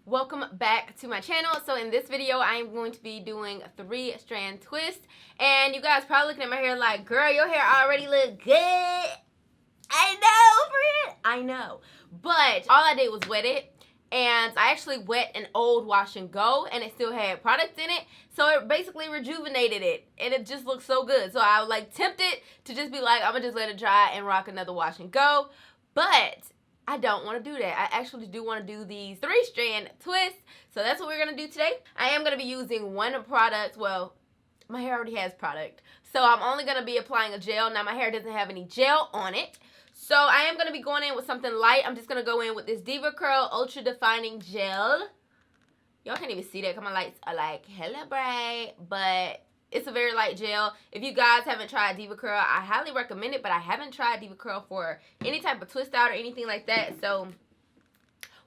Welcome back to my channel. So in this video, I am going to be doing 3 strand twists. And you guys probably looking at my hair like, girl, your hair already look good. I know, friend. I know. But all I did was wet it. And I actually wet an old wash and go, and it still had product in it. So it basically rejuvenated it, and it just looks so good. So I was like tempted to just be like, I'm gonna just let it dry and rock another wash and go. But I don't want to do that. I actually do want to do these 3 strand twists. So that's what we're going to do today. I am going to be using one product. Well, my hair already has product. So I'm only going to be applying a gel. Now my hair doesn't have any gel on it. So I am going to be going in with something light. I'm just going to go in with this Diva Curl Ultra Defining Gel. Y'all can't even see that because my lights are like hella bright. But it's a very light gel. If you guys haven't tried Diva Curl, I highly recommend it, but I haven't tried Diva Curl for any type of twist out or anything like that. So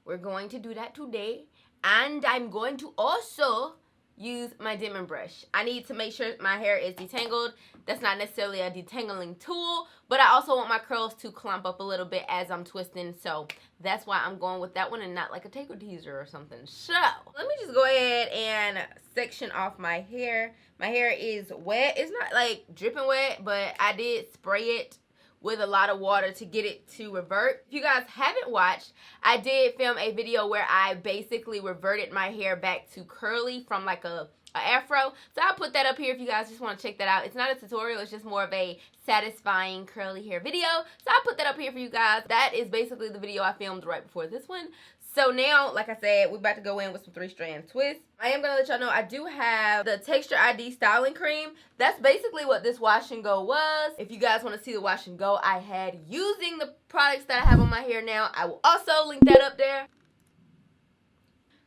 we're going to do that today. And I'm going to also use my dimming brush. I need to make sure my hair is detangled. That's not necessarily a detangling tool, but I also want my curls to clump up a little bit as I'm twisting. So that's why I'm going with that one and not like a taper teaser or something. So let me just go ahead and section off my hair. My hair is wet. It's not like dripping wet, but I did spray it with a lot of water to get it to revert. If you guys haven't watched, I did film a video where I basically reverted my hair back to curly from like a afro. So I'll put that up here if you guys just want to check that out. It's not a tutorial, it's just more of a satisfying curly hair video. So I'll put that up here for you guys. That is basically the video I filmed right before this one. So now, like I said, we're about to go in with some 3 strand twists. I am going to let y'all know I do have the Texture ID Styling Cream. That's basically what this wash and go was. If you guys want to see the wash and go I had using the products that I have on my hair now, I will also link that up there.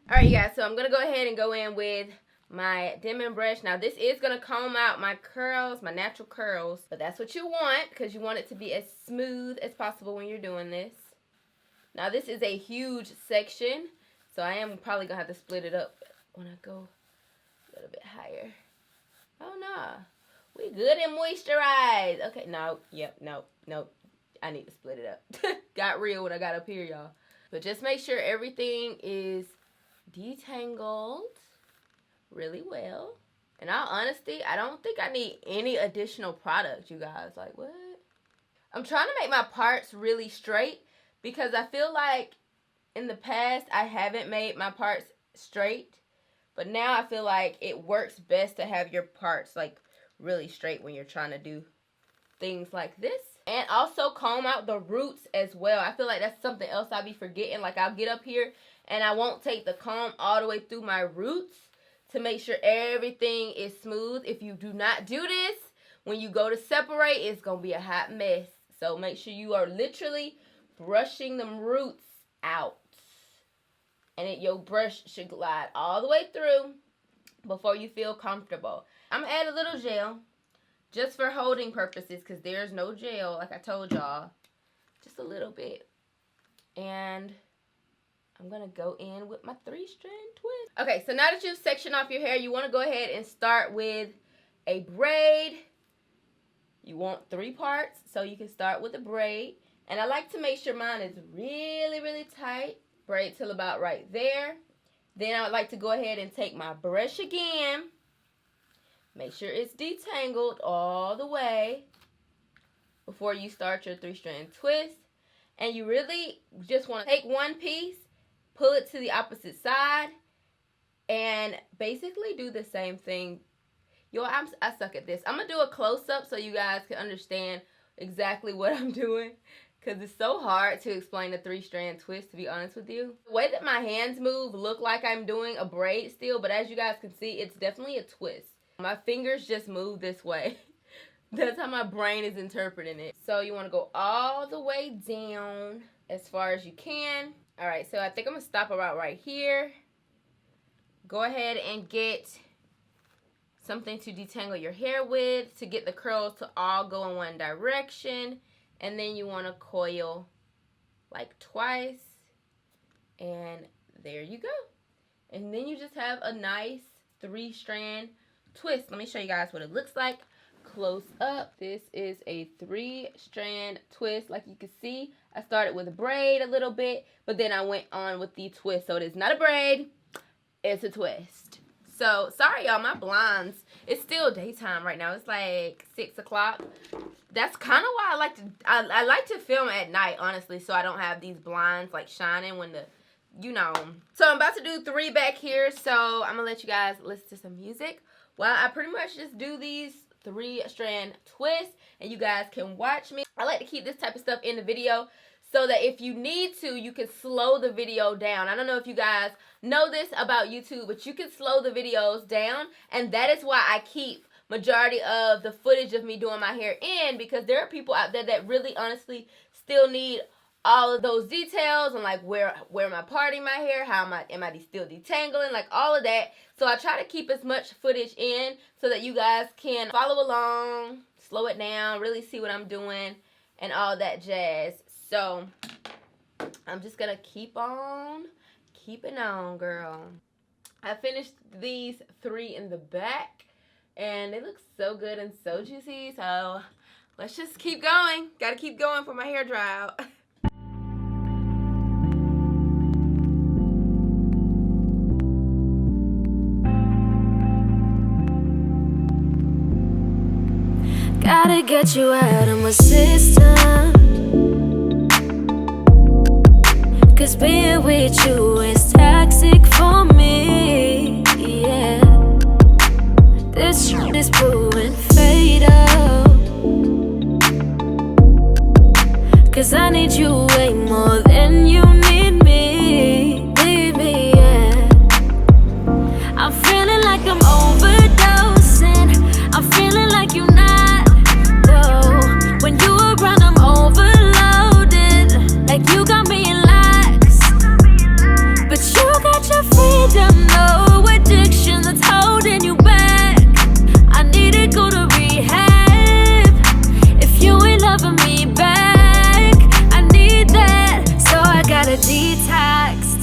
Alright, you guys, so I'm going to go ahead and go in with my dimming brush. Now, this is going to comb out my curls, my natural curls. But that's what you want because you want it to be as smooth as possible when you're doing this. Now, this is a huge section, so I am probably going to have to split it up when I go a little bit higher. Oh, no. We good and moisturized. Okay, no, yep, no. I need to split it up. Got real when I got up here, y'all. But just make sure everything is detangled really well. In all honesty, I don't think I need any additional product, you guys. Like, what? I'm trying to make my parts really straight, because I feel like in the past I haven't made my parts straight. But now I feel like it works best to have your parts like really straight when you're trying to do things like this. And also comb out the roots as well. I feel like that's something else I'll be forgetting. Like I'll get up here and I won't take the comb all the way through my roots to make sure everything is smooth. If you do not do this, when you go to separate, it's going to be a hot mess. So make sure you are literally brushing them roots out, and your brush should glide all the way through before you feel comfortable. I'm gonna add a little gel just for holding purposes because there's no gel, like I told y'all, just a little bit. And I'm gonna go in with my 3 strand twist. Okay, so now that you've sectioned off your hair, you want to go ahead and start with a braid. You want 3 parts, so you can start with a braid. And I like to make sure mine is really, really tight. Braid till about right there. Then I would like to go ahead and take my brush again. Make sure it's detangled all the way before you start your 3 strand twist. And you really just want to take one piece, pull it to the opposite side, and basically do the same thing. Yo, I suck at this. I'm going to do a close-up so you guys can understand exactly what I'm doing, because it's so hard to explain a 3 strand twist, to be honest with you. The way that my hands move look like I'm doing a braid still, but as you guys can see, it's definitely a twist. My fingers just move this way. That's how my brain is interpreting it. So you want to go all the way down as far as you can. Alright, so I think I'm going to stop about right here. Go ahead and get something to detangle your hair with to get the curls to all go in one direction. And then you want to coil like twice. And there you go. And then you just have a nice 3 strand twist. Let me show you guys what it looks like close up. This is a 3-strand twist. Like you can see, I started with a braid a little bit, but then I went on with the twist. So it is not a braid, it's a twist. So sorry y'all, my blinds, it's still daytime right now. It's like 6 o'clock. That's kind of why I like to film at night, honestly, so I don't have these blinds like shining when the, you know. So I'm about to do 3 back here, so I'm gonna let you guys listen to some music while I pretty much just do these 3-strand twists, and you guys can watch me. I like to keep this type of stuff in the video so that if you need to, you can slow the video down. I don't know if you guys know this about YouTube, but you can slow the videos down, and that is why I keep majority of the footage of me doing my hair in, because there are people out there that really honestly still need all of those details and like where am I parting my hair, how am I still detangling, like all of that. So I try to keep as much footage in so that you guys can follow along, slow it down, really see what I'm doing and all that jazz. So I'm just gonna keep on keeping on, girl. I finished these 3 in the back and they look so good and so juicy. So let's just keep going. Gotta keep going for my hair dry out. Gotta get you out of my system, 'cause being with you is toxic for me, yeah. This shit is proving fatal, 'cause I need you way more than you need me, yeah. I'm feeling like I'm overdosing, I'm feeling like you're not, though. When you around I'm overloaded, like you got me in lax, but you got your freedom, no addiction that's holding you back. I need to go to rehab if you ain't loving me back. I need that, so I gotta detox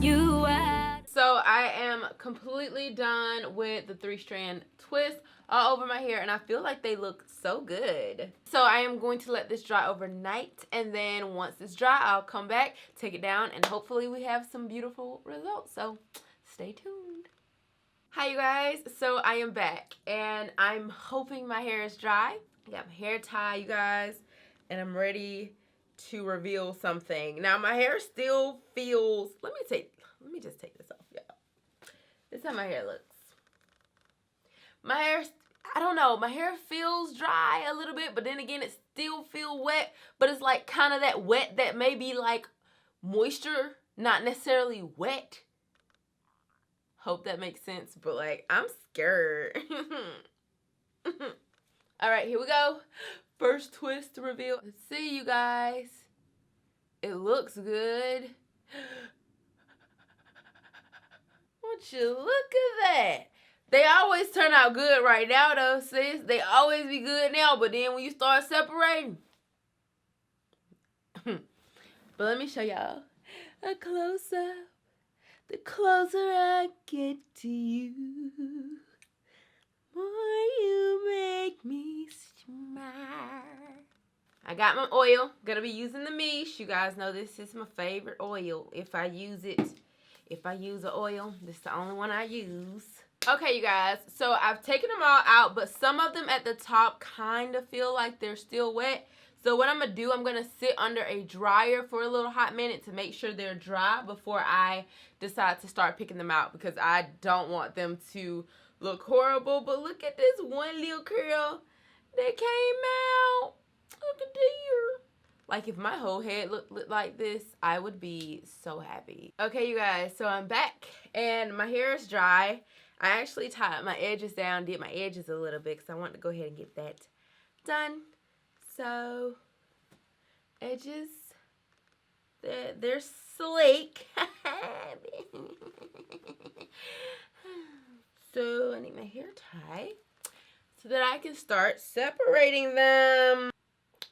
you out. So I am completely done with the 3-strand twist all over my hair, and I feel like they look so good. So I am going to let this dry overnight, and then once it's dry, I'll come back, take it down, and hopefully we have some beautiful results. So stay tuned. Hi you guys, so I am back, and I'm hoping my hair is dry. I got my hair tied, you guys, and I'm ready to reveal something. Now my hair still feels, let me just take this off, y'all. This is how my hair looks. My hair, I don't know, my hair feels dry a little bit, but then again, it still feels wet, but it's like kind of that wet that may be like moisture, not necessarily wet. Hope that makes sense, but like, I'm scared. All right, here we go. First twist to reveal. Let's see, you guys. It looks good. Won't you look at that? They always turn out good right now, though, sis. They always be good now, but then when you start separating. But let me show y'all a close-up. The closer I get to you, more you make me smile. I got my oil. Gonna be using the Miche. You guys know this is my favorite oil. If I use an oil, this is the only one I use. Okay, you guys, so I've taken them all out, but some of them at the top kind of feel like they're still wet. So what I'm going to do, I'm going to sit under a dryer for a little hot minute to make sure they're dry before I decide to start picking them out, because I don't want them to look horrible. But look at this one little curl that came out. Look at there. Like, if my whole head looked like this, I would be so happy. Okay, you guys, so I'm back, and my hair is dry. I actually tied my edges down, did my edges a little bit, because I wanted to go ahead and get that done. So, edges, they're sleek. So, I need my hair tied so that I can start separating them.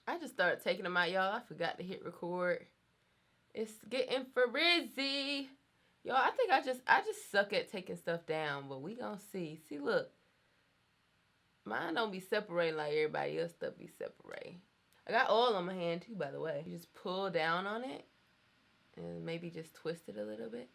I just started taking them out, y'all. I forgot to hit record. It's getting frizzy. Y'all, I think I just suck at taking stuff down, but we gonna see. See, look. Mine don't be separating like everybody else stuff be separating. I got oil on my hand too, by the way. You just pull down on it and maybe just twist it a little bit.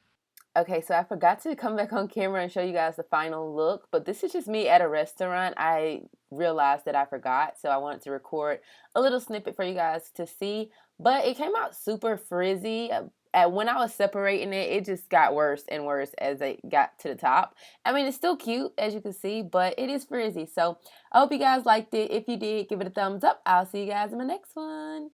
Okay, so I forgot to come back on camera and show you guys the final look, but this is just me at a restaurant. I realized that I forgot, so I wanted to record a little snippet for you guys to see, but it came out super frizzy. When I was separating it, it just got worse and worse as it got to the top. I mean, it's still cute, as you can see, but it is frizzy. So I hope you guys liked it. If you did, give it a thumbs up. I'll see you guys in my next one.